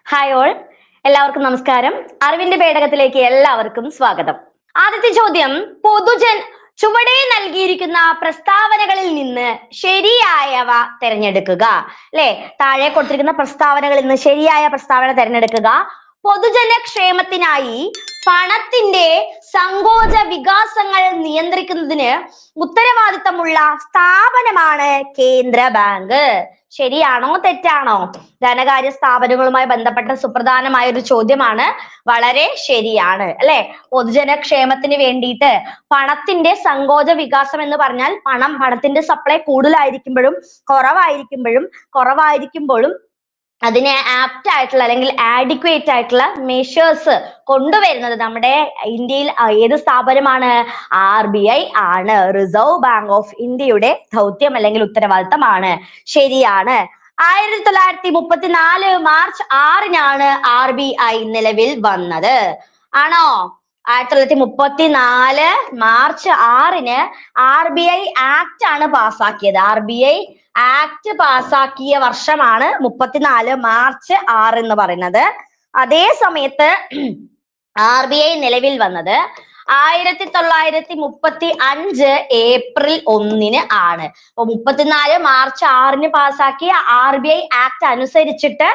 Hi all, എല്ലാവർക്കും നമസ്കാരം. അറിവിന്റെ പേടകത്തിലേക്ക് എല്ലാവർക്കും സ്വാഗതം. ആദ്യത്തെ ചോദ്യം, ചുവടെ നൽകിയിരിക്കുന്ന പ്രസ്താവനകളിൽ നിന്ന് ശരിയായവ തിരഞ്ഞെടുക്കുക. അല്ലെ, താഴെ കൊടുത്തിരിക്കുന്ന പ്രസ്താവനകളിൽ നിന്ന് ശരിയായ പ്രസ്താവന തിരഞ്ഞെടുക്കുക. പൊതുജനക്ഷേമത്തിനായി പണത്തിന്റെ സങ്കോച വികാസങ്ങൾ നിയന്ത്രിക്കുന്നതിന് ഉത്തരവാദിത്തമുള്ള സ്ഥാപനമാണ് കേന്ദ്ര ബാങ്ക്. ശരിയാണോ തെറ്റാണോ? ധനകാര്യ സ്ഥാപനങ്ങളുമായി ബന്ധപ്പെട്ട സുപ്രധാനമായ ഒരു ചോദ്യമാണ്. വളരെ ശരിയാണ് അല്ലെ. പൊതുജനക്ഷേമത്തിന് വേണ്ടിയിട്ട് പണത്തിന്റെ സങ്കോച വികാസം എന്ന് പറഞ്ഞാൽ പണത്തിന്റെ സപ്ലൈ കൂടുതലായിരിക്കുമ്പോഴും കുറവായിരിക്കുമ്പോഴും അതിനെ ആപ്റ്റ് ആയിട്ടുള്ള അല്ലെങ്കിൽ ആഡിക്വേറ്റ് ആയിട്ടുള്ള മെഷേഴ്സ് കൊണ്ടുവരുന്നത് നമ്മുടെ ഇന്ത്യയിൽ ഏത് സ്ഥാപനമാണ്? RBI ആണ്. റിസർവ് ബാങ്ക് ഓഫ് ഇന്ത്യയുടെ ദൗത്യം അല്ലെങ്കിൽ ഉത്തരവാദിത്തമാണ്. ശരിയാണ്. 1934 മാർച്ച് 6-നാണ് RBI നിലവിൽ വന്നത്. ആണോ? 1934 മാർച്ച് 6-ന് RBI ആക്ട് ആണ് പാസ്സാക്കിയത്. RBI ആക്ട് പാസ്സാക്കിയ വർഷമാണ് 34 മാർച്ച് 6 എന്ന് പറയുന്നത്. അതേ സമയത്ത് RBI നിലവിൽ വന്നത് 1935 ഏപ്രിൽ 1-ന് ആണ്. അപ്പൊ 34 മാർച്ച് 6-ന് പാസ്സാക്കിയ RBI ആക്ട് അനുസരിച്ചിട്ട്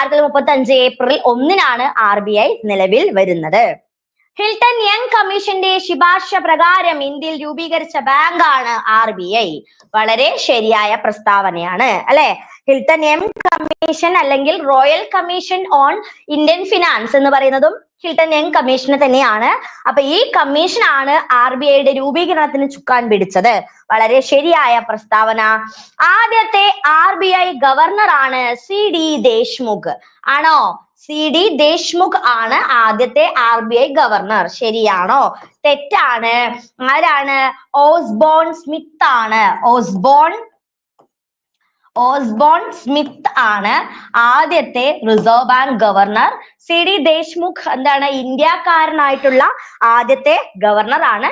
1935 ഏപ്രിൽ 1-നാണ് RBI നിലവിൽ വരുന്നത്. ഹിൽട്ടൺ യങ് കമ്മീഷന്റെ ശുപാർശ പ്രകാരം ഇന്ത്യയിൽ രൂപീകരിച്ച ബാങ്കാണ് RBI. വളരെ ശരിയായ പ്രസ്താവനയാണ് അല്ലെ. ഹിൽട്ടൺ യങ് കമ്മീഷൻ അല്ലെങ്കിൽ royal commission on Indian finance എന്ന് പറയുന്നതും ഹിൽട്ടൺ യങ് കമ്മീഷന് തന്നെയാണ്. അപ്പൊ ഈ കമ്മീഷനാണ് RBIയുടെ രൂപീകരണത്തിന് ചുക്കാൻ പിടിച്ചത്. വളരെ ശരിയായ പ്രസ്താവന. ആദ്യത്തെ RBI ഗവർണറാണ് CD ദേശ്മുഖ്. ആണോ? CD ദേശ്മുഖ് ആണ് ആദ്യത്തെ RBI ഗവർണർ. ശരിയാണോ? തെറ്റാണ്. ആരാണ്? ഓസ്ബോൺ സ്മിത്ത് ആണ്. ഓസ്ബോൺ സ്മിത്ത് ആണ് ആദ്യത്തെ reserve bank governor. CD Deshmukh എന്താണ്? ഇന്ത്യക്കാരനായിട്ടുള്ള ആദ്യത്തെ ഗവർണർ ആണ്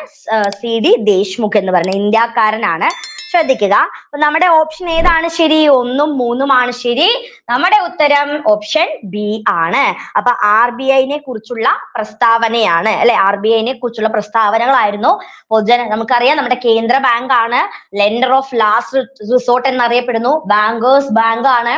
CD ദേശ്മുഖ് എന്ന് പറയുന്നത്. ഇന്ത്യക്കാരനാണ്. ശ്രദ്ധിക്കുക. നമ്മുടെ ഓപ്ഷൻ ഏതാണ് ശരി? 1ഉം 3ഉമാണ് ശരി. നമ്മുടെ ഉത്തരം ഓപ്ഷൻ ബി ആണ്. അപ്പൊ RBIനെ കുറിച്ചുള്ള പ്രസ്താവനയാണ് അല്ലെ. RBIനെ കുറിച്ചുള്ള പ്രസ്താവനകളായിരുന്നു. നമുക്കറിയാം നമ്മുടെ കേന്ദ്ര ബാങ്ക് ആണ്. ലെൻഡർ ഓഫ് ലാസ്റ്റ് റിസോർട്ട് എന്നറിയപ്പെടുന്നു. ബാങ്കേഴ്സ് ബാങ്ക് ആണ്.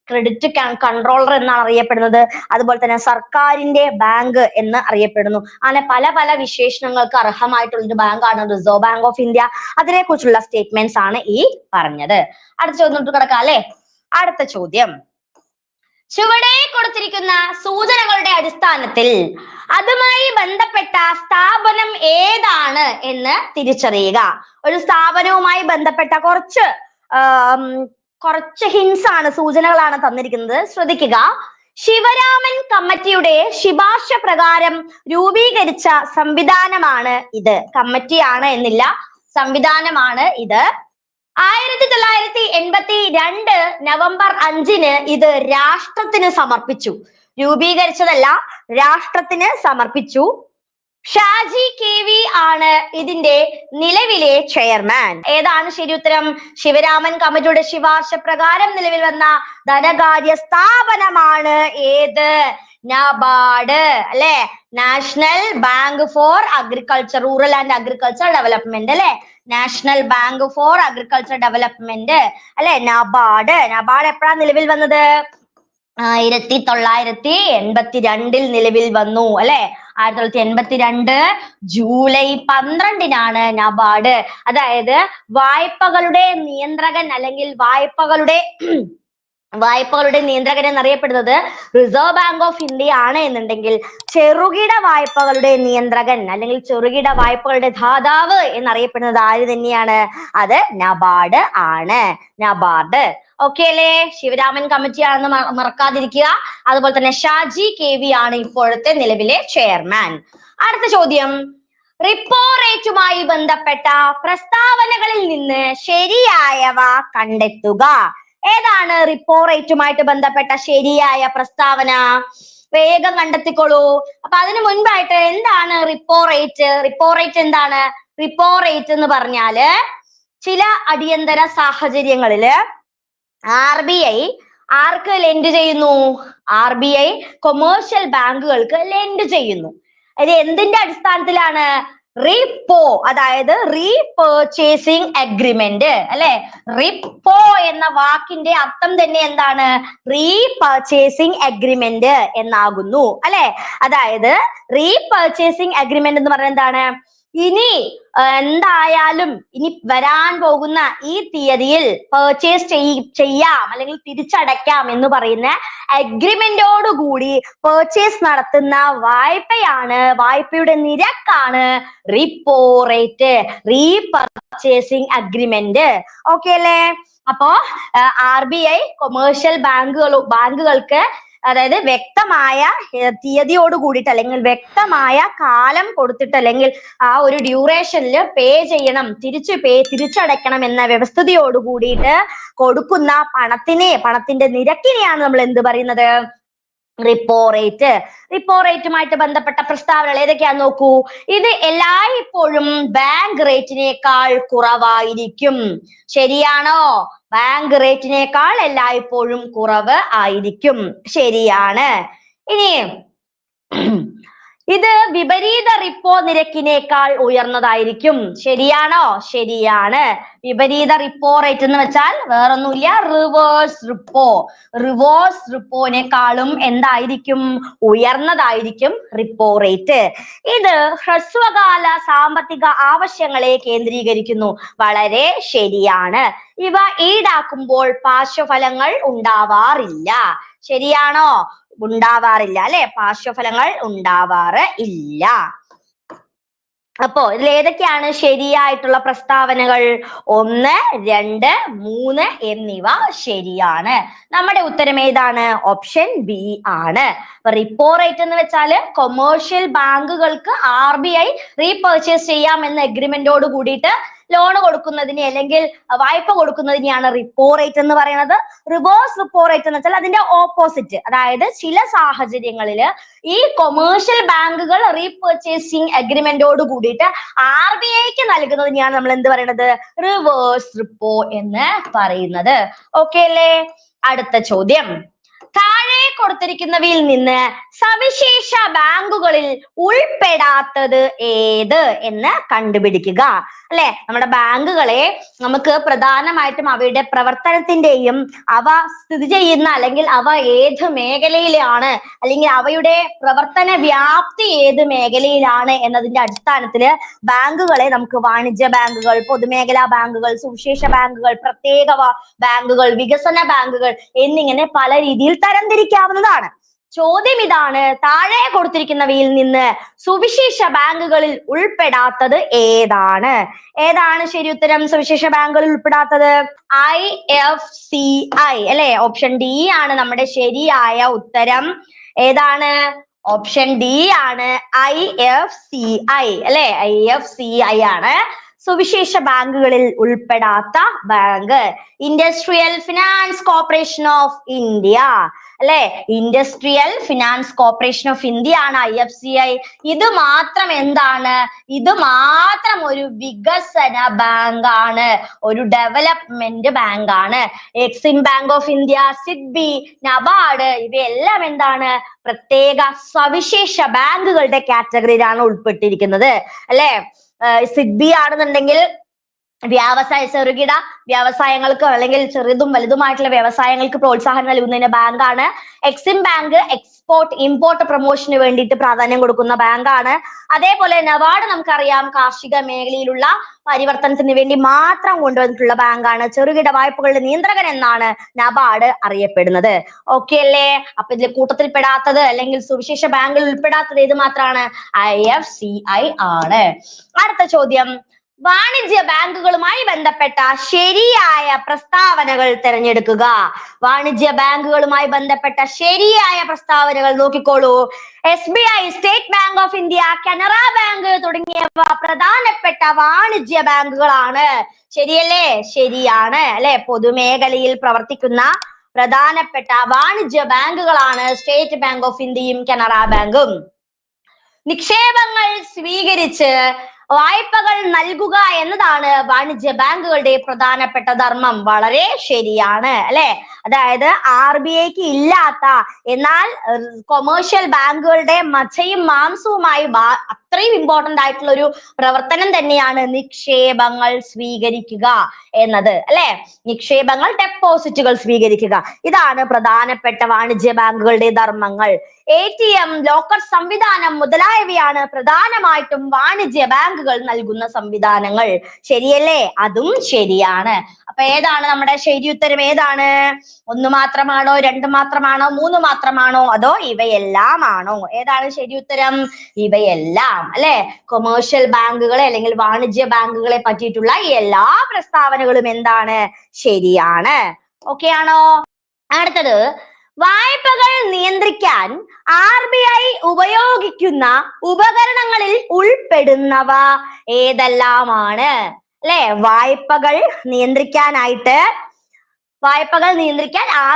ക്രെഡിറ്റ് കൺട്രോളർ എന്നാണ് അറിയപ്പെടുന്നത്. അതുപോലെ തന്നെ സർക്കാരിന്റെ ബാങ്ക് എന്ന് അറിയപ്പെടുന്നു. അങ്ങനെ പല പല വിശേഷണങ്ങൾക്ക് അർഹമായിട്ടുള്ള ഒരു ബാങ്കാണ് റിസർവ് ബാങ്ക് ഓഫ് ഇന്ത്യ. അതിനെ കുറിച്ചുള്ള സ്റ്റേറ്റ്മെന്റ്സ് ആണ് ഈ പറഞ്ഞത്. അടുത്ത ചോദ്യം കിടക്കാം അല്ലെ. അടുത്ത ചോദ്യം, ചുവടെ കൊടുത്തിരിക്കുന്ന സൂചനകളുടെ അടിസ്ഥാനത്തിൽ അതുമായി ബന്ധപ്പെട്ട സ്ഥാപനം ഏതാണ് എന്ന് തിരിച്ചറിയുക. ഒരു സ്ഥാപനവുമായി ബന്ധപ്പെട്ട കുറച്ച് ഹിൻസ് ആണ്, സൂചനകളാണ് തന്നിരിക്കുന്നത്. ശ്രദ്ധിക്കുക. ശിവരാമൻ കമ്മിറ്റിയുടെ ശുപാർശ പ്രകാരം രൂപീകരിച്ച സംവിധാനമാണ് ഇത്. കമ്മിറ്റിയാണ് എന്നില്ല, സംവിധാനമാണ് ഇത്. 1982 നവംബർ 5-ന് ഇത് രാഷ്ട്രത്തിന് സമർപ്പിച്ചു. രൂപീകരിച്ചതല്ല, രാഷ്ട്രത്തിന് സമർപ്പിച്ചു. ഷാജി KV ആണ് ഇതിന്റെ നിലവിലെ ചെയർമാൻ. ഏതാണ് ശരി ഉത്തരം? ശിവരാമൻ കമ്മിറ്റിയുടെ ശുപാർശ പ്രകാരം നിലവിൽ വന്ന ധനകാര്യ സ്ഥാപനമാണ് ഏത്? നബാർഡ് അല്ലെ. National bank for agriculture, rural and agriculture development അല്ലെ. National bank for agriculture development അല്ലെ, നബാർഡ്. നബാർഡ് എപ്പോഴാണ് നിലവിൽ വന്നത്? 1982 നിലവിൽ വന്നു അല്ലെ. 1982 ജൂലൈ 12-നാണ് നബാർഡ്, അതായത് വായ്പകളുടെ നിയന്ത്രകൻ അല്ലെങ്കിൽ വായ്പകളുടെ നിയന്ത്രകൻ എന്നറിയപ്പെടുന്നത് റിസർവ് ബാങ്ക് ഓഫ് ഇന്ത്യ ആണ് എന്നുണ്ടെങ്കിൽ ചെറുകിട വായ്പകളുടെ നിയന്ത്രകൻ അല്ലെങ്കിൽ ചെറുകിട വായ്പകളുടെ ദാതാവ് എന്നറിയപ്പെടുന്നത് ആര് തന്നെയാണ്? അത് നബാർഡ് ആണ്. നബാർഡ്. ഓക്കെ അല്ലേ? ശിവരാമൻ കമ്മിറ്റി ആണെന്ന് മറക്കാതിരിക്കുക. അതുപോലെ തന്നെ ഷാജി KV ആണ് ഇപ്പോഴത്തെ നിലവിലെ ചെയർമാൻ. അടുത്ത ചോദ്യം, റിപ്പോ റേറ്റുമായി ബന്ധപ്പെട്ട പ്രസ്താവനകളിൽ നിന്ന് ശരിയായവ കണ്ടെത്തുക. ഏതാണ് റിപ്പോ റേറ്റുമായിട്ട് ബന്ധപ്പെട്ട ശരിയായ പ്രസ്താവന? വേഗം കണ്ടെത്തിക്കോളൂ. അപ്പൊ അതിനു മുൻപായിട്ട് എന്താണ് റിപ്പോ റേറ്റ്? റിപ്പോ റേറ്റ് എന്താണ്? റിപ്പോ റേറ്റ് എന്ന് പറഞ്ഞാല് ചില അടിയന്തര സാഹചര്യങ്ങളില് RBI ആർക്ക് ലെൻഡ് ചെയ്യുന്നു? RBI കൊമേഴ്ഷ്യൽ ബാങ്കുകൾക്ക് ലെൻഡ് ചെയ്യുന്നു. അത് എന്തിന്റെ അടിസ്ഥാനത്തിലാണ്? റിപ്പോ, അതായത് റീപർച്ചേസിംഗ് അഗ്രിമെന്റ് അല്ലെ. റിപ്പോ എന്ന വാക്കിന്റെ അർത്ഥം തന്നെ എന്താണ്? റീപർച്ചേസിംഗ് അഗ്രിമെന്റ് എന്നാകുന്നു അല്ലെ. അതായത് റീപർച്ചേസിംഗ് അഗ്രിമെന്റ് എന്ന് പറഞ്ഞാൽ എന്താണ്? ഇനി എന്തായാലും ഇനി വരാൻ പോകുന്ന ഈ തീയതിയിൽ പർച്ചേസ് ചെയ്യാം അല്ലെങ്കിൽ തിരിച്ചടയ്ക്കാം എന്ന് പറയുന്ന അഗ്രിമെന്റോട് കൂടി പർച്ചേസ് നടത്തുന്ന വായ്പയുടെ നിരക്കാണ് റിപ്പോ റേറ്റ്, റീപർച്ചേസിംഗ് അഗ്രിമെന്റ്. ഓക്കെ അല്ലേ? അപ്പോ RBI കൊമേഴ്ഷ്യൽ ബാങ്കുകൾക്ക് അതായത് വ്യക്തമായ തീയതിയോട് കൂടിയിട്ട് അല്ലെങ്കിൽ വ്യക്തമായ കാലം കൊടുത്തിട്ട് അല്ലെങ്കിൽ ആ ഒരു ഡ്യൂറേഷനിൽ പേ ചെയ്യണം, തിരിച്ചടയ്ക്കണം എന്ന വ്യവസ്ഥിതിയോട് കൂടിയിട്ട് കൊടുക്കുന്ന പണത്തിന്റെ നിരക്കിനെയാണ് നമ്മൾ എന്ത് പറയുന്നത്? Repo rate. റിപ്പോ റേറ്റുമായിട്ട് ബന്ധപ്പെട്ട പ്രസ്താവനകൾ ഏതൊക്കെയാന്ന് നോക്കൂ. ഇത് എല്ലായ്പ്പോഴും ബാങ്ക് റേറ്റിനേക്കാൾ കുറവായിരിക്കും. ശരിയാണോ? ബാങ്ക് റേറ്റിനേക്കാൾ എല്ലായ്പ്പോഴും കുറവ് ആയിരിക്കും. ശരിയാണ്. ഇനി ഇത് വിപരീത റിപ്പോ നിരക്കിനേക്കാൾ ഉയർന്നതായിരിക്കും. ശരിയാണോ? ശരിയാണ്. വിപരീത റിപ്പോ റേറ്റ് എന്ന് വെച്ചാൽ വേറൊന്നുമില്ല, റിവേഴ്സ് റിപ്പോനേക്കാളും എന്തായിരിക്കും? ഉയർന്നതായിരിക്കും റിപ്പോ റേറ്റ്. ഇത് ഹ്രസ്വകാല സാമ്പത്തിക ആവശ്യങ്ങളെ കേന്ദ്രീകരിക്കുന്നു. വളരെ ശരിയാണ്. ഇവ ഈടാക്കുമ്പോൾ പാർശ്വഫലങ്ങൾ ഉണ്ടാവാറില്ല. ശരിയാണോ? ഉണ്ടാവാറില്ല അല്ലെ. പാർശ്വഫലങ്ങൾ ഉണ്ടാവാറ് ഇല്ല. അപ്പോ ഇതിൽ ഏതൊക്കെയാണ് ശരിയായിട്ടുള്ള പ്രസ്താവനകൾ? 1, 2, 3 എന്നിവ ശരിയാണ്. നമ്മുടെ ഉത്തരം ഏതാണ്? ഓപ്ഷൻ ബി ആണ്. റിപ്പോ റേറ്റ് എന്ന് വെച്ചാല് കൊമേഴ്ഷ്യൽ ബാങ്കുകൾക്ക് RBI റീപർച്ചേസ് ചെയ്യാം എന്ന അഗ്രിമെന്റോട് കൂടിയിട്ട് ലോൺ കൊടുക്കുന്നതിനെ അല്ലെങ്കിൽ വായ്പ കൊടുക്കുന്നതിനെയാണ് റിപ്പോ റേറ്റ് എന്ന് പറയുന്നത്. റിവേഴ്സ് റിപ്പോ റേറ്റ് എന്ന് വെച്ചാൽ അതിന്റെ ഓപ്പോസിറ്റ്, അതായത് ചില സാഹചര്യങ്ങളിൽ ഈ കൊമേഴ്ഷ്യൽ ബാങ്കുകൾ റീപർച്ചേസിംഗ് അഗ്രിമെന്റോട് കൂടിയിട്ട് RBIക്ക് നൽകുന്നതിനെയാണ് നമ്മൾ എന്ത് പറയുന്നത്? റിവേഴ്സ് റിപ്പോ എന്ന് പറയുന്നത്. ഓക്കെ അല്ലേ? അടുത്ത ചോദ്യം, താഴെ കൊടുത്തിരിക്കുന്നവയിൽ നിന്ന് സവിശേഷ ബാങ്കുകളിൽ ഉൾപ്പെടാത്തത് ഏത് എന്ന് കണ്ടുപിടിക്കുക. അല്ലെ, നമ്മുടെ ബാങ്കുകളെ നമുക്ക് പ്രധാനമായിട്ടും അവയുടെ പ്രവർത്തനത്തിന്റെയും അവ സ്ഥിതി ചെയ്യുന്ന അല്ലെങ്കിൽ അവ ഏത് മേഖലയിലാണ് അല്ലെങ്കിൽ അവയുടെ പ്രവർത്തന വ്യാപ്തി ഏത് മേഖലയിലാണ് എന്നതിന്റെ അടിസ്ഥാനത്തില് ബാങ്കുകളെ നമുക്ക് വാണിജ്യ ബാങ്കുകൾ, പൊതുമേഖലാ ബാങ്കുകൾ, സുവിശേഷ ബാങ്കുകൾ, പ്രത്യേക ബാങ്കുകൾ, വികസന ബാങ്കുകൾ എന്നിങ്ങനെ പല രീതിയിൽ തരംതിരിക്കാവുന്നതാണ്. ചോദ്യം ഇതാണ്, താഴെ കൊടുത്തിരിക്കുന്നവയിൽ നിന്ന് സുവിശേഷ ബാങ്കുകളിൽ ഉൾപ്പെടാത്തത് ഏതാണ്? ഏതാണ് ശരി ഉത്തരം? സുവിശേഷ ബാങ്കുകളിൽ ഉൾപ്പെടാത്തത് IFCI അല്ലെ. ഓപ്ഷൻ ഡി ആണ് നമ്മുടെ ശരിയായ ഉത്തരം. ഏതാണ്? ഓപ്ഷൻ ഡി ആണ് IFCI അല്ലെ. IFCI ആണ് സുവിശേഷ ബാങ്കുകളിൽ ഉൾപ്പെടാത്ത bank. Industrial finance corporation of India അല്ലെ. Industrial finance corporation of India ആണ് IFCI. ഇത് മാത്രം എന്താണ്? ഇത് മാത്രം ഒരു വികസന ബാങ്ക് ആണ്, ഒരു ഡെവലപ്മെന്റ് ബാങ്ക് ആണ്. Exim bank of India, SIDBI, NABARD ഇവയെല്ലാം എന്താണ്? പ്രത്യേക സവിശേഷ ബാങ്കുകളുടെ കാറ്റഗറിയിലാണ് ഉൾപ്പെട്ടിരിക്കുന്നത് അല്ലെ. സിഡ്ബി ആണെന്നുണ്ടെങ്കിൽ ചെറുകിട വ്യവസായങ്ങൾക്ക് അല്ലെങ്കിൽ ചെറുതും വലുതുമായിട്ടുള്ള വ്യവസായങ്ങൾക്ക് പ്രോത്സാഹനം നൽകുന്നതിന് ബാങ്കാണ്. എക്സിം ബാങ്ക് എക്സ്പോർട്ട് ഇമ്പോർട്ട് പ്രൊമോഷന് വേണ്ടിയിട്ട് പ്രാധാന്യം കൊടുക്കുന്ന ബാങ്കാണ്. അതേപോലെ നബാർഡ് നമുക്കറിയാം കാർഷിക മേഖലയിലുള്ള പരിവർത്തനത്തിന് വേണ്ടി മാത്രം കൊണ്ടുവന്നിട്ടുള്ള ബാങ്കാണ്. ചെറുകിട വായ്പകളുടെ നിയന്ത്രകൻ എന്നാണ് നബാർഡ് അറിയപ്പെടുന്നത്. ഓക്കെ അല്ലേ? അപ്പൊ ഇതിൽ കൂട്ടത്തിൽ പെടാത്തത് അല്ലെങ്കിൽ സുവിശേഷ ബാങ്കുകളിൽ ഉൾപ്പെടാത്തത് ഏത് മാത്രമാണ്? IFCI ആണ്. അടുത്ത ചോദ്യം, വാണിജ്യ ബാങ്കുകളുമായി ബന്ധപ്പെട്ട ശരിയായ പ്രസ്താവനകൾ തിരഞ്ഞെടുക്കുക. വാണിജ്യ ബാങ്കുകളുമായി ബന്ധപ്പെട്ട ശരിയായ പ്രസ്താവനകൾ നോക്കിക്കോളൂ. SBI, state bank of India, Canara bank തുടങ്ങിയവ പ്രധാനപ്പെട്ട വാണിജ്യ ബാങ്കുകളാണ്. ശരിയല്ലേ? ശരിയാണ് അല്ലെ. പൊതുമേഖലയിൽ പ്രവർത്തിക്കുന്ന പ്രധാനപ്പെട്ട വാണിജ്യ ബാങ്കുകളാണ് സ്റ്റേറ്റ് ബാങ്ക് ഓഫ് ഇന്ത്യയും കനറ ബാങ്കും. നിക്ഷേപങ്ങൾ സ്വീകരിച്ച് വായ്പകൾ നൽകുക എന്നതാണ് വാണിജ്യ ബാങ്കുകളുടെ പ്രധാനപ്പെട്ട ധർമ്മം. വളരെ ശരിയാണ് അല്ലെ. അതായത് RBIക്ക് ഇല്ലാത്ത എന്നാൽ കൊമേഴ്ഷ്യൽ ബാങ്കുകളുടെ മച്ചയും മാംസവുമായി അത്രയും ഇമ്പോർട്ടന്റ് ആയിട്ടുള്ള ഒരു പ്രവർത്തനം തന്നെയാണ് നിക്ഷേപങ്ങൾ സ്വീകരിക്കുക എന്നത്, അല്ലെ? നിക്ഷേപങ്ങൾ, ഡെപ്പോസിറ്റുകൾ സ്വീകരിക്കുക, ഇതാണ് പ്രധാനപ്പെട്ട വാണിജ്യ ബാങ്കുകളുടെ ധർമ്മങ്ങൾ. ATM, ലോക്കർ സംവിധാനം മുതലായവയാണ് പ്രധാനമായിട്ടും വാണിജ്യ ബാങ്കുകൾ നൽകുന്ന സംവിധാനങ്ങൾ. ശരിയല്ലേ? അതും ശരിയാണ്. അപ്പൊ ഏതാണ് നമ്മുടെ ശരി ഉത്തരം? ഏതാണ്? 1 മാത്രമാണോ, 2 മാത്രമാണോ, 3 മാത്രമാണോ, അതോ ഇവയെല്ലാം ആണോ? ഏതാണ് ശരി ഉത്തരം? ഇവയെല്ലാം, അല്ലെ? കൊമേഴ്ഷ്യൽ ബാങ്കുകളെ അല്ലെങ്കിൽ വാണിജ്യ ബാങ്കുകളെ പറ്റിയിട്ടുള്ള എല്ലാ പ്രസ്താവനകളും എന്താണ്? ശരിയാണ്. ഓക്കെ ആണോ? അടുത്തത്, വായ്പകൾ നിയന്ത്രിക്കാൻ RBI ഉപയോഗിക്കുന്ന ഉപകരണങ്ങളിൽ ഉൾപ്പെടുന്നവ ഏതെല്ലാമാണ്? അല്ലെ? വായ്പകൾ നിയന്ത്രിക്കാൻ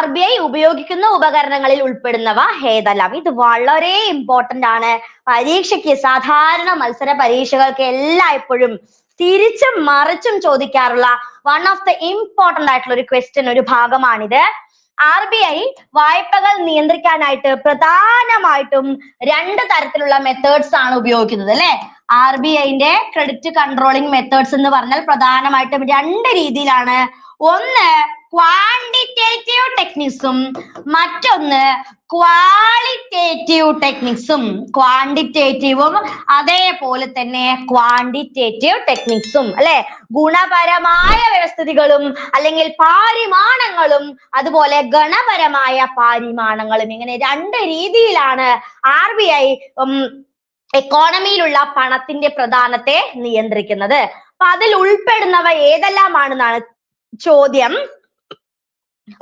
RBI ഉപയോഗിക്കുന്ന ഉപകരണങ്ങളിൽ ഉൾപ്പെടുന്നവ ഏതെല്ലാം? ഇത് വളരെ ഇമ്പോർട്ടന്റ് ആണ്. പരീക്ഷയ്ക്ക്, സാധാരണ മത്സര പരീക്ഷകൾക്ക് എല്ലായ്പ്പോഴും തിരിച്ചും മറിച്ചും ചോദിക്കാറുള്ള വൺ ഓഫ് ദ ഇമ്പോർട്ടന്റ് ആയിട്ടുള്ള ഒരു ക്വസ്റ്റ്യൻ, ഒരു ഭാഗമാണിത്. RBI വായ്പകൾ നിയന്ത്രിക്കാനായിട്ട് പ്രധാനമായിട്ടും 2 തരത്തിലുള്ള മെത്തേഡ്സ് ആണ് ഉപയോഗിക്കുന്നത്, അല്ലെ? RBIന്റെ ക്രെഡിറ്റ് കൺട്രോളിംഗ് മെത്തേഡ്സ് എന്ന് പറഞ്ഞാൽ പ്രധാനമായിട്ടും 2 രീതിയിലാണ്. ഒന്ന് ക്വാണ്ടിറ്റേറ്റീവ് ടെക്നിക്സും മറ്റൊന്ന് ക്വാളിറ്റേറ്റീവ് ടെക്നിക്സും. ക്വാണ്ടിറ്റേറ്റീവും അതേപോലെ തന്നെ ക്വാണ്ടിറ്റേറ്റീവ് ടെക്നിക്സും, അല്ലെ? ഗുണപരമായ വ്യവസ്ഥിതികളും അല്ലെങ്കിൽ പാരിമാണങ്ങളും അതുപോലെ ഗണപരമായ പാരിമാണങ്ങളും, ഇങ്ങനെ 2 രീതിയിലാണ് RBI എക്കോണമിയിലുള്ള പണത്തിന്റെ പ്രധാനത്തെ നിയന്ത്രിക്കുന്നത്. അപ്പൊ അതിൽ ഉൾപ്പെടുന്നവ ഏതെല്ലാമാണെന്നാണ് ചോദ്യം.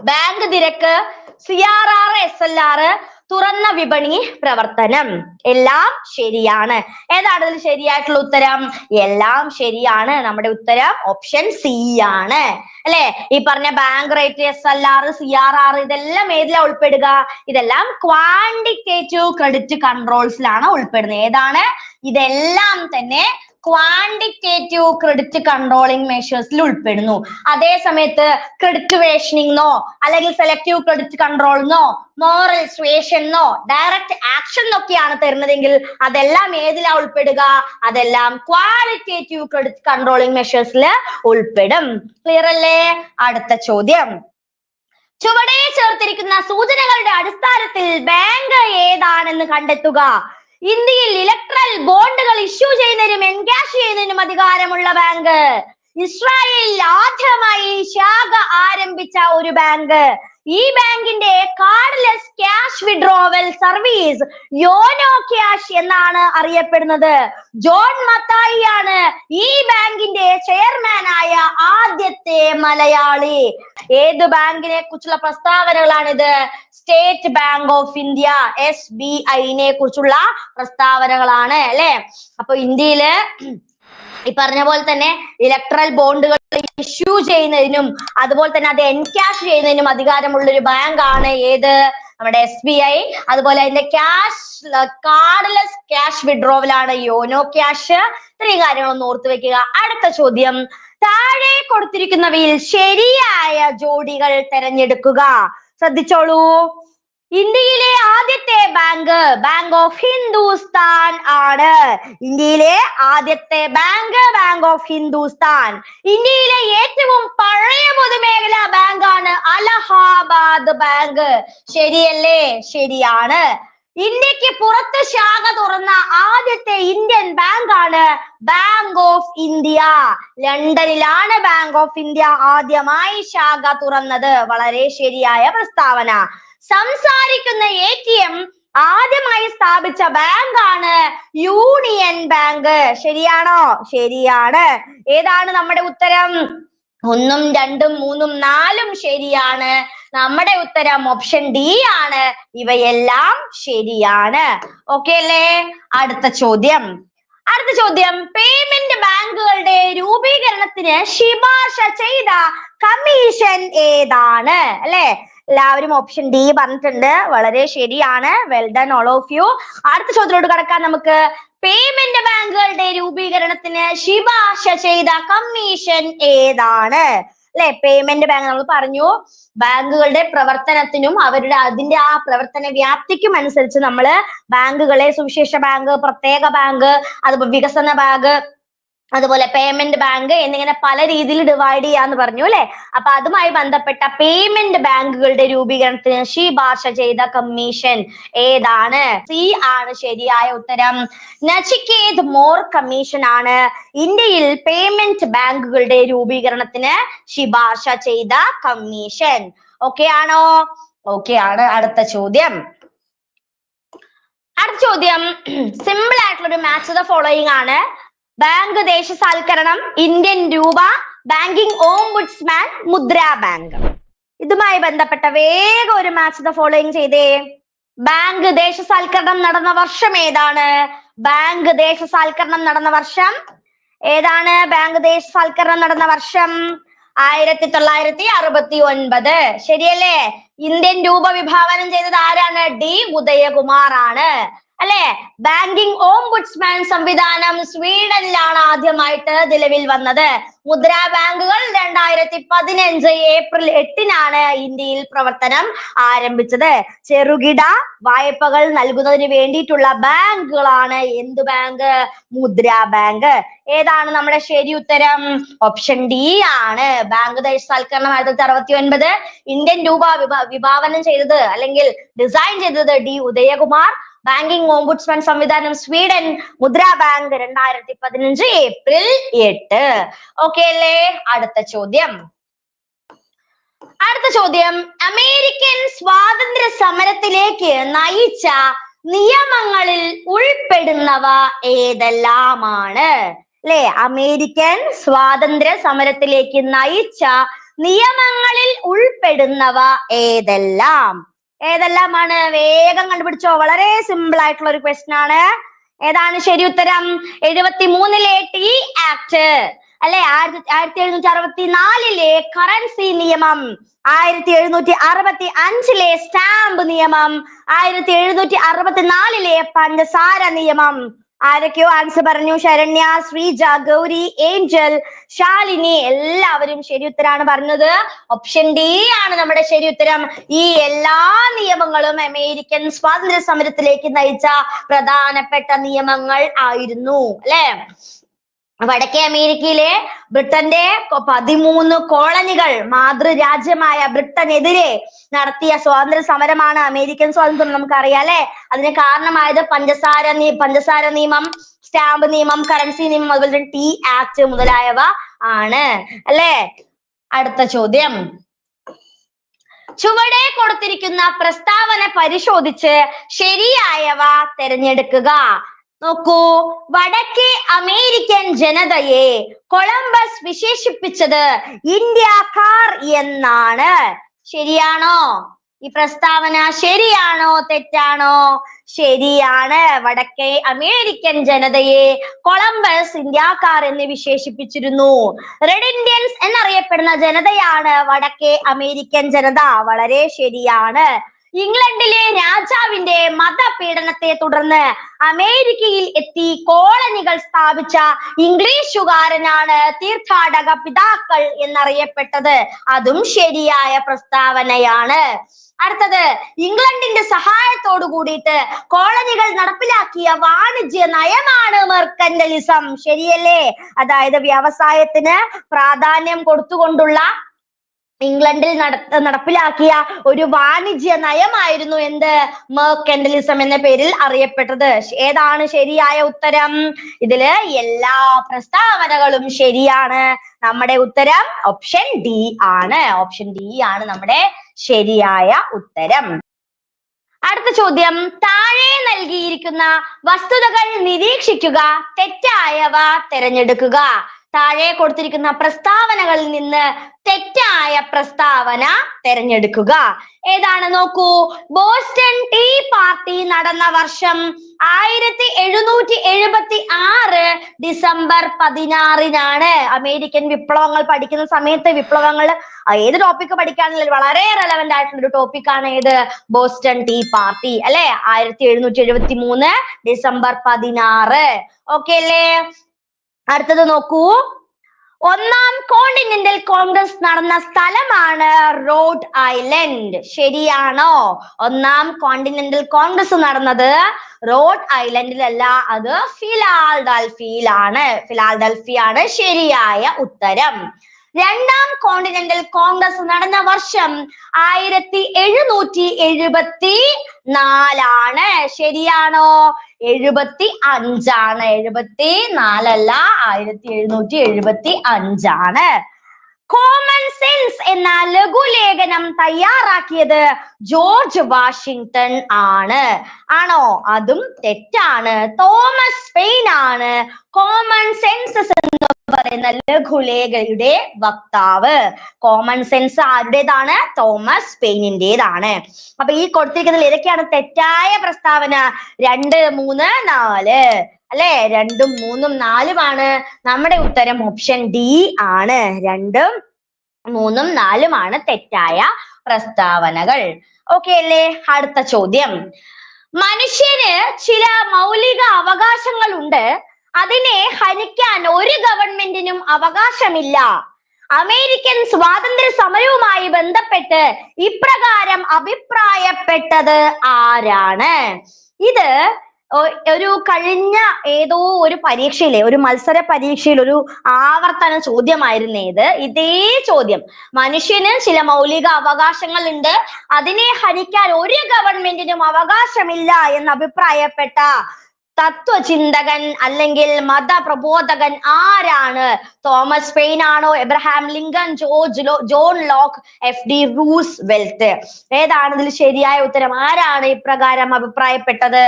ബാങ്ക് നിരക്ക്, CRR, SLR, തുറന്ന വിപണി പ്രവർത്തനം, എല്ലാം ശരിയാണ്. ഏതാണ് ഇതിൽ ശരിയായിട്ടുള്ള ഉത്തരം? എല്ലാം ശരിയാണ്. നമ്മുടെ ഉത്തരം ഓപ്ഷൻ സി ആണ്, അല്ലെ? ഈ പറഞ്ഞ ബാങ്ക് റേറ്റ്, SLR, CRR ഇതെല്ലാം ഏതിലാ ഉൾപ്പെടുക? ഇതെല്ലാം ക്വാണ്ടിറ്റേറ്റീവ് ക്രെഡിറ്റ് കൺട്രോൾസിലാണ് ഉൾപ്പെടുന്നത്. ഏതാണ്? ഇതെല്ലാം തന്നെ ക്വാണ്ടിറ്റേറ്റീവ് ക്രെഡിറ്റ് കൺട്രോളിംഗ് മെഷേഴ്സിൽ ഉൾപ്പെടുന്നു. അതേ സമയത്ത് ക്രെഡിറ്റ് റേഷനിങ്ങോ അല്ലെങ്കിൽ സെലക്റ്റീവ് ക്രെഡിറ്റ് കൺട്രോളിനോ മോറൽ സുവേഷനോ ഡയറക്റ്റ് ആക്ഷൻ എന്നൊക്കെയാണ് തരുന്നതെങ്കിൽ അതെല്ലാം ഏതിലാ ഉൾപ്പെടുക? അതെല്ലാം ക്വാളിറ്റേറ്റീവ് ക്രെഡിറ്റ് കൺട്രോളിംഗ് മെഷേഴ്സിൽ ഉൾപ്പെടും. ക്ലിയർ അല്ലേ? അടുത്ത ചോദ്യം, ചുവടെ ചേർത്തിരിക്കുന്ന സൂചനകളുടെ അടിസ്ഥാനത്തിൽ ബാങ്ക് ഏതാണെന്ന് കണ്ടെത്തുക. ഇന്ത്യയിൽ ഇലക്ട്രൽ ബോണ്ടുകൾ ഇഷ്യൂ ചെയ്യുന്നതിനും എൻകാഷ് ചെയ്യുന്നതിനും അധികാരമുള്ള ബാങ്ക്. ഇസ്രായേലിൽ ആദ്യമായി ശാഖ ആരംഭിച്ച ഒരു ബാങ്ക്. ഈ ബാങ്കിന്റെ cardless cash withdrawal service YONO cash എന്നാണ് അറിയപ്പെടുന്നത്. ജോൺ മത്തായി ആണ് ഈ ബാങ്കിന്റെ ചെയർമാനായ ആദ്യത്തെ മലയാളി. ഏത് ബാങ്കിനെ കുറിച്ചുള്ള പ്രസ്താവനകളാണിത്? State bank of India, SBI കുറിച്ചുള്ള പ്രസ്താവനകളാണ്, അല്ലെ? അപ്പൊ ഇന്ത്യയില് ഈ പറഞ്ഞ പോലെ തന്നെ ഇലക്ട്രൽ ബോണ്ടുകൾ ഇഷ്യൂ ചെയ്യുന്നതിനും അതുപോലെ തന്നെ അത് എൻകാഷ് ചെയ്യുന്നതിനും അധികാരമുള്ള ഒരു ബാങ്ക് ആണ് ഏത്? നമ്മുടെ SBI. അതുപോലെ അതിന്റെ കാർഡ്ലെസ് ക്യാഷ് വിഡ്രോവൽ ആണ് യോനോ ക്യാഷ്. ഇത്രയും കാര്യങ്ങളൊന്ന് ഓർത്തു വെക്കുക. അടുത്ത ചോദ്യം, താഴെ കൊടുത്തിരിക്കുന്നവയിൽ ശരിയായ ജോഡികൾ തിരഞ്ഞെടുക്കുക. ശ്രദ്ധിച്ചോളൂ. ഇന്ത്യയിലെ ആദ്യത്തെ ബാങ്ക് ബാങ്ക് ഓഫ് ഹിന്ദുസ്ഥാൻ ആണ്. ഇന്ത്യയിലെ ആദ്യത്തെ ബാങ്ക് ബാങ്ക് ഓഫ് ഹിന്ദുസ്ഥാൻ. ഇന്ത്യയിലെ ഏറ്റവും പഴയ പൊതുമേഖലാ ബാങ്കാണ് അലഹാബാദ് ബാങ്ക്. ശരിയല്ലേ? ശരിയാണ്. ഇന്ത്യക്ക് പുറത്ത് ശാഖ തുറന്ന ആദ്യത്തെ ഇന്ത്യൻ ബാങ്കാണ് ബാങ്ക് ഓഫ് ഇന്ത്യ. ലണ്ടനിലാണ് ബാങ്ക് ഓഫ് ഇന്ത്യ ആദ്യമായി ശാഖ തുറന്നത്. വളരെ ശരിയായ പ്രസ്താവന. സംസാരിക്കുന്ന ATM ആദ്യമായി സ്ഥാപിച്ച ബാങ്കാണ് യൂണിയൻ ബാങ്ക്. ശരിയാണോ? ശരിയാണ്. ഏതാണ് നമ്മുടെ ഉത്തരം? 1, 2, 3, 4 ശരിയാണ്. നമ്മുടെ ഉത്തരം ഓപ്ഷൻ ഡി ആണ്. ഇവയെല്ലാം ശരിയാണ്. ഓക്കെ അല്ലേ? അടുത്ത ചോദ്യം, പേയ്മെന്റ് ബാങ്കുകളുടെ രൂപീകരണത്തിന് ശുപാർശ ചെയ്ത കമ്മീഷൻ ഏതാണ്? അല്ലെ? എല്ലാവരും ഓപ്ഷൻ ഡി പറഞ്ഞിട്ടുണ്ട്. വളരെ ശരിയാണ്. Well done all of you. അടുത്ത ചോദ്യത്തിലോട്ട് കടക്കാൻ നമുക്ക്. പേയ്മെന്റ് ബാങ്കുകളുടെ രൂപീകരണത്തിന് ശുപാർശ ചെയ്ത കമ്മീഷൻ ഏതാണ്? അല്ലെ? പേയ്മെന്റ് ബാങ്ക് നമ്മൾ പറഞ്ഞു, ബാങ്കുകളുടെ പ്രവർത്തനത്തിനും അതിന്റെ ആ പ്രവർത്തന വ്യാപ്തിക്കും അനുസരിച്ച് നമ്മള് ബാങ്കുകളെ സുവിശേഷ ബാങ്ക്, പ്രത്യേക ബാങ്ക്, അതുപോലെ വികസന ബാങ്ക്, അതുപോലെ പേയ്മെന്റ് ബാങ്ക് എന്നിങ്ങനെ പല രീതിയിൽ ഡിവൈഡ് ചെയ്യാന്ന് പറഞ്ഞു അല്ലെ? അപ്പൊ അതുമായി ബന്ധപ്പെട്ട പേയ്മെന്റ് ബാങ്കുകളുടെ രൂപീകരണത്തിന് ശുപാർശ ചെയ്ത കമ്മീഷൻ ഏതാണ്? സി ആണ് ശരിയായ ഉത്തരം. നച്ചികേത് മോർ കമ്മീഷൻ ആണ് ഇന്ത്യയിൽ പേയ്മെന്റ് ബാങ്കുകളുടെ രൂപീകരണത്തിന് ശുപാർശ ചെയ്ത കമ്മീഷൻ. ഓക്കെ ആണോ? ഓക്കെ ആണ്. അടുത്ത ചോദ്യം സിമ്പിൾ ആയിട്ടുള്ള ഒരു മാച്ച് ദ ഫോളോയിങ് ആണ്. ബാങ്ക് ദേശസാൽക്കരണം, ഇന്ത്യൻ രൂപ, ബാങ്കിങ് ഓംബുഡ്സ്മാൻ, മുദ്രാ ബാങ്ക്. ഇതുമായി ബന്ധപ്പെട്ട വേഗം ഒരു മാച്ച് ദ ഫോളോയിങ് ചെയ്തേ. ബാങ്ക് ദേശസാൽക്കരണം നടന്ന വർഷം ഏതാണ്? ബാങ്ക് ദേശസാൽക്കരണം നടന്ന വർഷം ഏതാണ്? ബാങ്ക് ദേശസാൽക്കരണം നടന്ന വർഷം 1969. ശരിയല്ലേ? ഇന്ത്യൻ രൂപ വിഭാവനം ചെയ്തത് ആരാണ്? ഡി ഉദയകുമാർ ആണ് അല്ലെ? ബാങ്കിങ് ഓംബുഡ്സ്മാൻ സംവിധാനം സ്വീഡനിലാണ് ആദ്യമായിട്ട് നിലവിൽ വന്നത്. മുദ്രാ ബാങ്കുകൾ 2015 ഏപ്രിൽ 8-നാണ് ഇന്ത്യയിൽ പ്രവർത്തനം ആരംഭിച്ചത്. ചെറുകിട വായ്പകൾ നൽകുന്നതിന് വേണ്ടിയിട്ടുള്ള ബാങ്കുകളാണ് എന്ത് ബാങ്ക്? മുദ്രാ ബാങ്ക്. ഏതാണ് നമ്മുടെ ശരി ഉത്തരം? ഓപ്ഷൻ ഡി ആണ്. ബാങ്ക് ദേശസാൽക്കരണം 1969, ഇന്ത്യൻ രൂപ വിഭാവനം ചെയ്തത് അല്ലെങ്കിൽ ഡിസൈൻ ചെയ്തത് ഡി ഉദയകുമാർ, ബാങ്കിങ് ഓംബുഡ്സ്മാൻ സംവിധാനം Sweden, Mudra bank 2015 April 8. Okay അല്ലേ? അടുത്ത ചോദ്യം അമേരിക്കൻ സ്വാതന്ത്ര്യ സമരത്തിലേക്ക് നയിച്ച നിയമങ്ങളിൽ ഉൾപ്പെടുന്നവ ഏതെല്ലാമാണ്? അല്ലെ? അമേരിക്കൻ സ്വാതന്ത്ര്യ സമരത്തിലേക്ക് നയിച്ച നിയമങ്ങളിൽ ഉൾപ്പെടുന്നവ ഏതെല്ലാമാണ്? വേഗം കണ്ടുപിടിച്ചോ. വളരെ സിമ്പിൾ ആയിട്ടുള്ള ഒരു ക്വസ്റ്റ്യൻ ആണ്. ഏതാണ് ശരി ഉത്തരം? 73-ലെ ടീ ആക്ട് അല്ലെ? 1764-ലെ കറൻസി നിയമം, 1765-ലെ സ്റ്റാമ്പ് നിയമം, 1764-ലെ പഞ്ചസാര നിയമം. ആരൊക്കെയോ ആൻസർ പറഞ്ഞു. ശരണ്യ, ശ്രീജ, ഗൗരി, ഏഞ്ചൽ, ശാലിനി എല്ലാവരും ശരി ഉത്തരാണ് പറഞ്ഞത്. ഓപ്ഷൻ ഡി ആണ് നമ്മുടെ ശരി ഉത്തരം. ഈ എല്ലാ നിയമങ്ങളും അമേരിക്കൻ സ്വാതന്ത്ര്യ സമരത്തിലേക്ക് നയിച്ച പ്രധാനപ്പെട്ട നിയമങ്ങൾ ആയിരുന്നു അല്ലെ? വടക്കേ അമേരിക്കയിലെ ബ്രിട്ടന്റെ 13 കോളനികൾ മാതൃരാജ്യമായ ബ്രിട്ടനെതിരെ നടത്തിയ സ്വാതന്ത്ര്യ സമരമാണ് അമേരിക്കൻ സ്വാതന്ത്ര്യം. നമുക്കറിയാം അല്ലെ? അതിന് കാരണമായത് പഞ്ചസാര നിയമം, സ്റ്റാമ്പ് നിയമം, കറൻസി നിയമം, അതുപോലെ ടീ ആക്ട് മുതലായവ ആണ് അല്ലെ? അടുത്ത ചോദ്യം ചുവടെ കൊടുത്തിരിക്കുന്ന പ്രസ്താവന പരിശോധിച്ച് ശരിയായവ തിരഞ്ഞെടുക്കുക. നോക്കൂ, വടക്കേ അമേരിക്കൻ ജനതയെ കൊളംബസ് വിശേഷിപ്പിച്ചത് ഇന്ത്യക്കാർ എന്നാണ്. ശരിയാണോ? ഈ പ്രസ്താവന ശരിയാണോ തെറ്റാണോ? ശരിയാണ്. വടക്കേ അമേരിക്കൻ ജനതയെ കൊളംബസ് ഇന്ത്യക്കാർ എന്ന് വിശേഷിപ്പിച്ചിരുന്നു. റെഡ് ഇന്ത്യൻസ് എന്നറിയപ്പെടുന്ന ജനതയാണ് വടക്കേ അമേരിക്കൻ ജനത. വളരെ ശരിയാണ്. ഇംഗ്ലണ്ടിലെ രാജാവിന്റെ മതപീഡനത്തെ തുടർന്ന് അമേരിക്കയിൽ എത്തി കോളനികൾ സ്ഥാപിച്ച ഇംഗ്ലീഷുകാരനാണ് തീർത്ഥാടക പിതാക്കൾ എന്നറിയപ്പെട്ടത്. അതും ശരിയായ പ്രസ്താവനയാണ്. അടുത്തത്, ഇംഗ്ലണ്ടിന്റെ സഹായത്തോടു കൂടിയിട്ട് കോളനികൾ നടപ്പിലാക്കിയ വാണിജ്യ നയമാണ് മെർക്കന്റലിസം. ശരിയല്ലേ? അതായത് വ്യവസായത്തിന് പ്രാധാന്യം കൊടുത്തുകൊണ്ടുള്ള ഇംഗ്ലണ്ടിൽ നടപ്പിലാക്കിയ ഒരു വാണിജ്യ നയമായിരുന്നു എന്ത്? മെർക്കന്റലിസം എന്ന പേരിൽ അറിയപ്പെട്ടത്. ഏതാണ് ശരിയായ ഉത്തരം? ഇതില് എല്ലാ പ്രസ്താവനകളും ശരിയാണ്. നമ്മുടെ ഉത്തരം ഓപ്ഷൻ ഡി ആണ്. ഓപ്ഷൻ ഡി ആണ് നമ്മുടെ ശരിയായ ഉത്തരം. അടുത്ത ചോദ്യം, താഴെ നൽകിയിരിക്കുന്ന വസ്തുതകൾ നിരീക്ഷിക്കുക, തെറ്റായവ തിരഞ്ഞെടുക്കുക. താഴെ കൊടുത്തിരിക്കുന്ന പ്രസ്താവനകളിൽ നിന്ന് തെറ്റായ പ്രസ്താവന തിരഞ്ഞെടുക്കുക. ഏതാണ് നോക്കൂ. ബോസ്റ്റൺ ടീ പാർട്ടി നടന്ന വർഷം 1776 ഡിസംബർ 16-നാണ്. അമേരിക്കൻ വിപ്ലവങ്ങൾ പഠിക്കുന്ന സമയത്ത് വിപ്ലവങ്ങൾ ഏത് ടോപ്പിക് പഠിക്കുകയാണെങ്കിലും വളരെ റെലവെന്റ് ആയിട്ടുള്ള ഒരു ടോപ്പിക്കാണ് ഏത്? ബോസ്റ്റൺ ടീ പാർട്ടി അല്ലെ? 1773 ഡിസംബർ 16. ഓക്കെ അല്ലേ? അടുത്തത് നോക്കൂ. ഒന്നാം കോണ്ടിനെന്റൽ കോൺഗ്രസ് നടന്ന സ്ഥലമാണ് റോഡ് ഐലൻഡ്. ശരിയാണോ? ഒന്നാം കോണ്ടിനെന്റൽ കോൺഗ്രസ് നടന്നത് റോഡ് ഐലൻഡിലല്ല, അത് ഫിലാഡൽഫിയിലാണ്. ഫിലാഡൽഫിയാണ് ശരിയായ ഉത്തരം. രണ്ടാം കോണ്ടിനെന്റൽ കോൺഗ്രസ് നടന്ന വർഷം 1774 ശരിയാണോ? 75 74 1775. കോമൺ സെൻസ് എന്ന ലഘുലേഖനം തയ്യാറാക്കിയത് ജോർജ് വാഷിംഗ്ടൺ ആണ്. ആണോ? അതും തെറ്റാണ്. തോമസ് പെയിൻ ആണ് കോമൺ സെൻസസ് എന്ന് പറയുന്ന ലഘുലേഖയുടെ വക്താവ്. കോമൺ സെൻസ് ആരുടേതാണ്? തോമസ് പെയിനിന്റേതാണ്. അപ്പൊ ഈ കൊടുത്തിരിക്കുന്നതിൽ ഏതൊക്കെയാണ് തെറ്റായ പ്രസ്താവന? 2, 3, 4 അല്ലെ? 2, 3, 4 നമ്മുടെ ഉത്തരം ഓപ്ഷൻ ഡി ആണ്. 2, 3, 4 തെറ്റായ പ്രസ്താവനകൾ. ഓക്കെ അല്ലേ? അടുത്ത ചോദ്യം. മനുഷ്യന് ചില മൗലിക അവകാശങ്ങളുണ്ട്, അതിനെ ഹനിക്കാൻ ഒരു ഗവൺമെന്റിനും അവകാശമില്ല. അമേരിക്കൻ സ്വാതന്ത്ര്യ സമരവുമായി ബന്ധപ്പെട്ട് ഇപ്രകാരം അഭിപ്രായപ്പെട്ടത് ആരാണ്? ഇത് ഒരു കഴിഞ്ഞ ഏതോ ഒരു പരീക്ഷയിലെ, ഒരു മത്സര പരീക്ഷയിൽ ഒരു ആവർത്തന ചോദ്യമായിരുന്നു ഇതേ ചോദ്യം. മനുഷ്യന് ചില മൗലിക അവകാശങ്ങൾ ഉണ്ട്, അതിനെ ഹനിക്കാൻ ഒരു ഗവൺമെന്റിനും അവകാശമില്ല എന്ന് അഭിപ്രായപ്പെട്ട തത്വചിന്തകൻ അല്ലെങ്കിൽ മതപ്രബോധകൻ ആരാണ്? തോമസ് പെയിൻ ആണോ? Abraham Lincoln, John Locke, FD Roosevelt? ഏതാണ് ഇതിൽ ശരിയായ ഉത്തരം? ആരാണ് ഇപ്രകാരം അഭിപ്രായപ്പെട്ടത്?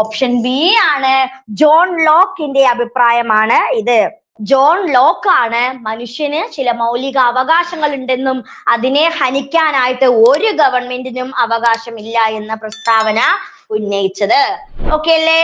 ഓപ്ഷൻ ബി ആണ്. ജോൺ ലോക്കിന്റെ അഭിപ്രായമാണ് ഇത്. ജോൺ ലോക്ക് ആണ് മനുഷ്യന് ചില മൗലിക അവകാശങ്ങൾ ഉണ്ടെന്നും അതിനെ ഹനിക്കാനായിട്ട് ഒരു ഗവൺമെന്റിനും അവകാശമില്ല എന്ന പ്രസ്താവന ഉന്നയിച്ചത്. ഓക്കെ അല്ലേ?